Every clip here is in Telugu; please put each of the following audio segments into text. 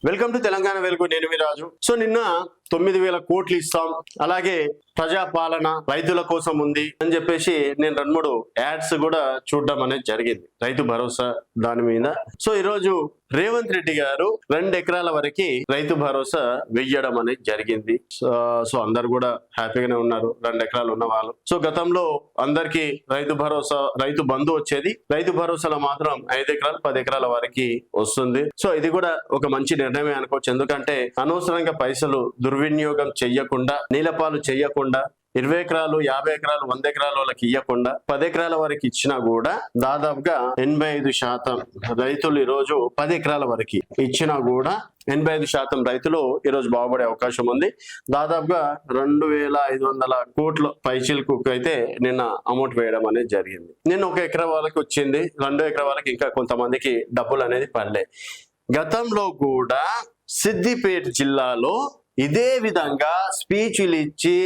వెల్కమ్ టు తెలంగాణ వెలుగు. నేను మీ రాజు. సో నిన్న 9,000 కోట్లు ఇస్తాం, అలాగే ప్రజాపాలన రైతుల కోసం ఉంది అని చెప్పేసి నేను 2-3 యాడ్స్ కూడా చూడడం అనేది జరిగింది, రైతు భరోసా దాని మీద. సో ఈరోజు రేవంత్ రెడ్డి గారు 2 ఎకరాల వరకు రైతు భరోసా వెయ్యడం అనేది జరిగింది. సో అందరు కూడా హ్యాపీగానే ఉన్నారు, 2 ఎకరాలు ఉన్న వాళ్ళు. సో గతంలో అందరికి రైతు భరోసా, రైతు బంధు వచ్చేది, రైతు భరోసాలో మాత్రం 5 ఎకరాలు 10 ఎకరాల వరకు వస్తుంది. సో ఇది కూడా ఒక మంచి నిర్ణయమే అనుకోవచ్చు. ఎందుకంటే అనవసరంగా పైసలు దుర్వినియోగం చెయ్యకుండా, నీలపాలు చెయ్యకుండా 20 ఎకరాలు 50 ఎకరాలు 100 ఎకరాల వాళ్ళకి ఇవ్వకుండా 10 ఎకరాల వరకు ఇచ్చినా కూడా దాదాపుగా 85% రైతులు ఈరోజు 10 ఎకరాల వరకు ఇచ్చినా కూడా 85% రైతులు ఈరోజు బాగుపడే అవకాశం ఉంది. దాదాపుగా 2,500 కోట్ల పైచిలకు అయితే నిన్న అమౌంట్ వేయడం అనేది జరిగింది. నిన్న 1 ఎకరా వాళ్ళకి వచ్చింది, 2 ఎకరా వాళ్ళకి ఇంకా కొంతమందికి డబ్బులు అనేది పడలే. గతంలో కూడా సిద్దిపేట జిల్లాలో ఇదే విధంగా స్పీచ్లు ఇచ్చి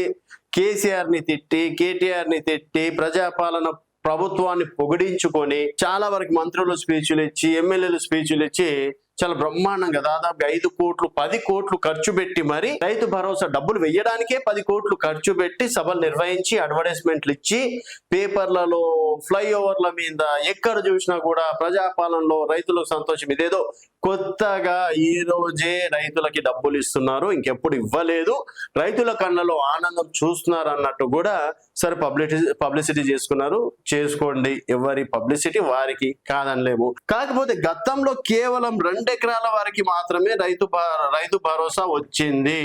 కేసీఆర్ ని తిట్టి, కేటీఆర్ ని తిట్టి, ప్రజాపాలన ప్రభుత్వాన్ని పొగిడించుకొని చాలా వరకు మంత్రులు స్పీచ్లు ఇచ్చి, ఎమ్మెల్యేలు స్పీచ్లు ఇచ్చి చాలా బ్రహ్మాండంగా దాదాపు 5 కోట్లు 10 కోట్లు ఖర్చు పెట్టి మరి రైతు భరోసా డబ్బులు వెయ్యడానికే 10 కోట్లు ఖర్చు పెట్టి సభలు నిర్వహించి అడ్వర్టైజ్మెంట్లు ఇచ్చి పేపర్లలో, ఫ్లైఓవర్ల మీద ఎక్కడ చూసినా కూడా ప్రజాపాలనలో రైతులకు సంతోషం, ఇదేదో కొత్తగా ఈ రోజే రైతులకి డబ్బులు ఇస్తున్నారు, ఇంకెప్పుడు ఇవ్వలేదు, రైతుల కళ్ళలో ఆనందం చూస్తున్నారు అన్నట్టు కూడా సరే పబ్లిసిటీ చేసుకున్నారు. చేసుకోండి, ఎవరి పబ్లిసిటీ వారికి, కాదనలేము. కాకపోతే గతంలో కేవలం 2 ఎకరాల వారికి మాత్రమే రైతు భరోసా వచ్చింది,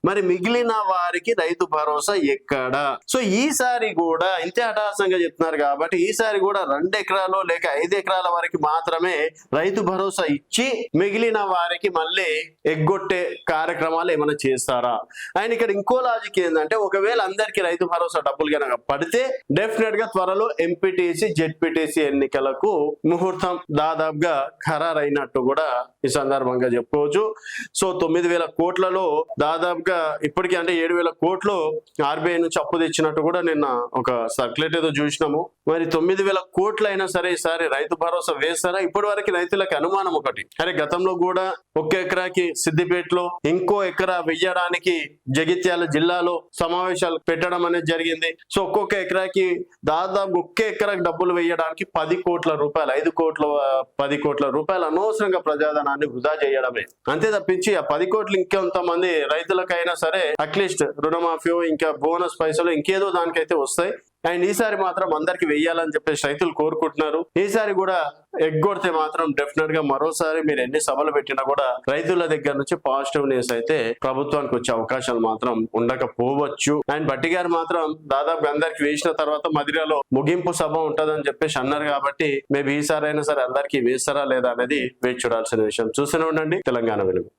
మరి మిగిలిన వారికి రైతు భరోసా ఎక్కడ? సో ఈసారి కూడా ఇంతే హఠాత్తుగా చెప్తున్నారు కాబట్టి ఈసారి కూడా 2 ఎకరాలు లేక 5 ఎకరాల వరకు మాత్రమే రైతు భరోసా ఇచ్చి మిగిలిన వారికి మళ్ళీ ఎగ్గొట్టే కార్యక్రమాలు ఏమైనా చేస్తారా? అండ్ ఇక్కడ ఇంకో లాజిక్ ఏంటంటే, ఒకవేళ అందరికి రైతు భరోసా డబ్బులు కనుక పడితే డెఫినెట్ గా త్వరలో ఎంపీటీసీ జెడ్పీటీసీ ఎన్నికలకు ముహూర్తం దాదాపుగా ఖరారైనట్టు కూడా ఈ సందర్భంగా చెప్పుకోవచ్చు. సో 9,000 కోట్లలో దాదాపుగా ఇప్పటికీ అంటే 7,000 కోట్లు ఆర్బీఐ నుంచి అప్పు తెచ్చినట్టు కూడా నిన్న ఒక సర్క్యులేట్ ఏదో చూసినాము. మరి 9,000 కోట్లు అయినా సరే ఈసారి రైతు భరోసా వేస్తారా? ఇప్పటి వరకు రైతులకు అనుమానం ఒకటి, అరే గతంలో కూడా 1 ఎకరాకి సిద్దిపేటలో, ఇంకో ఎకరా వెయ్యడానికి జగిత్యాల జిల్లాలో సమావేశాలు పెట్టడం అనేది జరిగింది. సో ఒక్కొక్క ఎకరాకి దాదాపు 1 ఎకరాకి డబ్బులు వేయడానికి 10 కోట్ల రూపాయలు, 10 కోట్ల రూపాయలు అనవసరంగా ప్రజాధనాన్ని వృధా చేయడమే. అంతే తప్పించి ఆ 10 కోట్లు ఇంకొంతమంది రైతులకైనా సరే అట్లీస్ట్ రుణమాఫీ, ఇంకా బోనస్ పైసలు ఇంకేదో దానికైతే వస్తాయి. అండ్ ఈసారి మాత్రం అందరికి వెయ్యాలని చెప్పేసి రైతులు కోరుకుంటున్నారు. ఈసారి కూడా ఎగ్గొడితే మాత్రం డెఫినెట్ గా మరోసారి మీరు ఎన్ని సభలు పెట్టినా కూడా రైతుల దగ్గర నుంచి పాజిటివ్ న్యూస్ అయితే ప్రభుత్వానికి వచ్చే అవకాశాలు మాత్రం ఉండకపోవచ్చు. అండ్ బట్టి గారు మాత్రం దాదాపు అందరికి వేసిన తర్వాత మదిరలో ముగింపు సభ ఉంటదని చెప్పేసి అన్నారు కాబట్టి మేబీ ఈసారి అయినా సరే అందరికి వేస్తారా లేదా అనేది వేచి చూడాల్సిన విషయం. చూస్తూనే ఉండండి తెలంగాణ వెలుగు.